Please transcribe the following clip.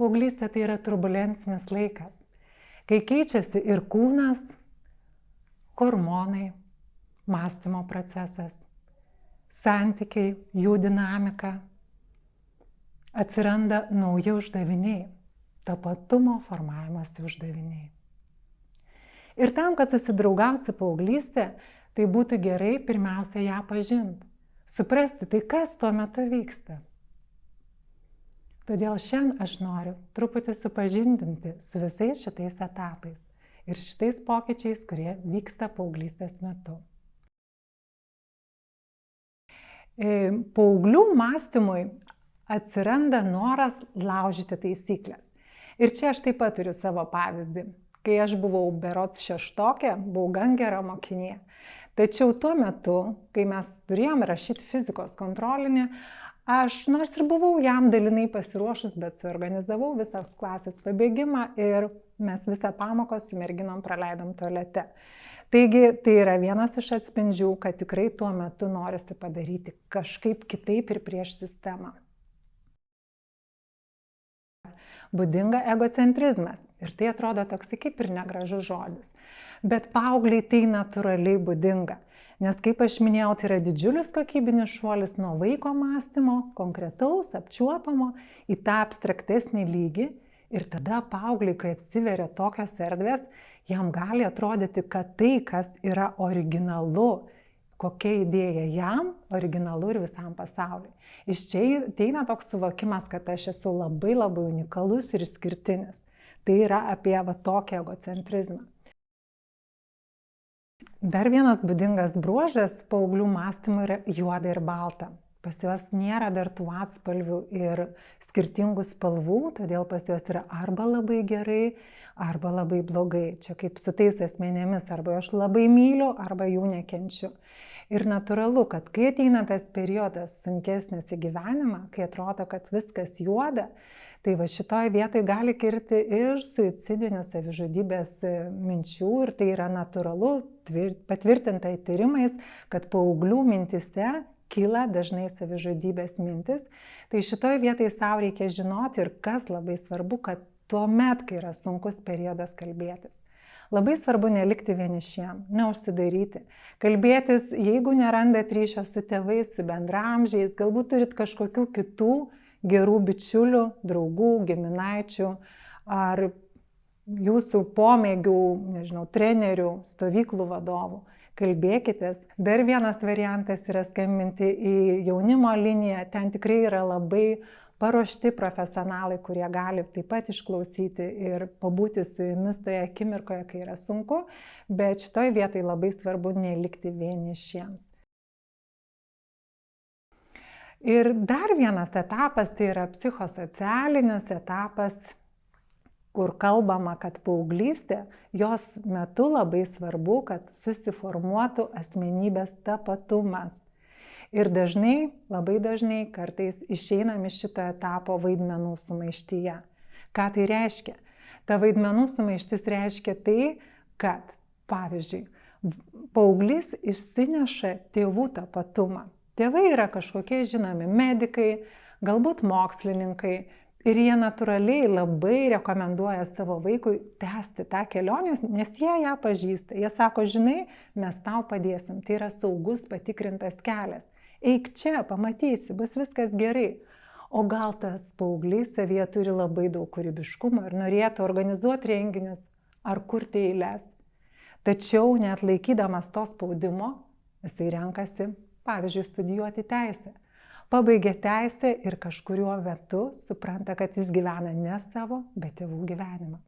paauglystė tai yra turbulencinis laikas, kai keičiasi ir kūnas, hormonai, mąstymo procesas, santykiai, jų dinamika, atsiranda nauji uždaviniai, tapatumo formavimosi uždaviniai. Ir tam, kad susidraugauti su paauglystė, tai būtų gerai pirmiausia ją pažinti, suprasti, tai kas tuo metu vyksta. Todėl šiandien aš noriu truputį supažindinti su visais šitais etapais ir šitais pokyčiais, kurie vyksta paauglystės metu. Paauglių mąstymui atsiranda noras laužyti taisyklės. Ir čia aš taip pat turiu savo pavyzdį. Kai aš buvau berods šeštokė, buvau gan gera mokinė. Tačiau tuo metu, kai mes turėjom rašyti fizikos kontrolinį, aš nors ir buvau jam dalinai pasiruošus, bet suorganizavau visos klasės pabėgimą ir mes visą pamoką su merginom praleidom tualete. Taigi tai yra vienas iš atspindžių, kad tikrai tuo metu norisi padaryti kažkaip kitaip ir prieš sistemą. Būdinga egocentrizmas. Ir tai atrodo toksai kaip ir negražus žodis. Bet paaugliai tai natūraliai būdinga. Nes kaip aš minėjau, tai yra didžiulis kokybinis šuolis nuo vaiko mąstymo, konkretaus, apčiuopamo, į tą abstraktesnį lygį. Ir tada paaugliai, kai atsiveria tokios erdvės, jam gali atrodyti, kad tai, kas yra originalu, kokia idėja jam, originalu ir visam pasauliui. Iš čia ateina toks suvokimas, kad aš esu labai unikalus ir išskirtinis. Tai yra apie tokį egocentrizmą. Dar vienas būdingas bruožas paauglių mąstymui yra juoda ir balta. Pas juos nėra dar tų atspalvių ir skirtingų spalvų, todėl pas juos yra arba labai gerai, arba labai blogai. Čia kaip su tais asmenėmis, arba aš labai myliu, arba jų nekenčiu. Ir natūralu, kad kai ateina tas periodas sunkesnis į gyvenimą, kai atrodo, kad viskas juoda, tai va šitoj vietoj gali kilti ir suicidinių savižudybės minčių ir tai yra natūralu, patvirtinta tyrimais, kad paauglių mintise kyla dažnai savižudybės mintis. Tai šitoj vietoj savo reikia žinoti ir kas labai svarbu, kad tuo met, kai yra sunkus periodas, kalbėtis. Labai svarbu nelikti vienišiem, neužsidaryti. Kalbėtis, jeigu nerandat ryšio su tėvais, su bendramžiais, galbūt turit kažkokių kitų gerų bičiulių, draugų, giminaičių ar jūsų pomėgių, trenerių, stovyklų vadovų. Kalbėkitės. Dar vienas variantas yra skambinti į jaunimo liniją. Ten tikrai yra labai paruošti profesionalai, kurie gali taip pat išklausyti ir pabūti su jumis toje akimirkoje, kai yra sunku, bet šitoj vietoj labai svarbu nelikti vienišiems. Ir dar vienas etapas, tai yra psichosocialinis etapas, kur kalbama, kad paauglystė, jos metu labai svarbu, kad susiformuotų asmenybės tapatumas. Ir dažnai, labai dažnai, kartais išeinam iš šito etapo vaidmenų sumaištyje. Ką tai reiškia? Ta vaidmenų sumaištis reiškia tai, kad, pavyzdžiui, paauglys išsineša tėvų tapatumą. Tėvai yra kažkokie žinomi medikai, galbūt mokslininkai, ir jie natūraliai labai rekomenduoja savo vaikui tęsti tą kelionę, nes jie ją pažįsta. Jie sako, žinai, mes tau padėsim, tai yra saugus, patikrintas kelias. Eik čia, pamatysi, bus viskas gerai. O gal tas paauglys savyje turi labai daug kūrybiškumo ir norėtų organizuoti renginius ar kurti eiles. Tačiau net laikydamas to spaudimo, jisai renkasi, pavyzdžiui, studijuoti teisę. Pabaigia teisę ir kažkuriuo metu supranta, kad jis gyvena ne savo, bet tėvų gyvenimą.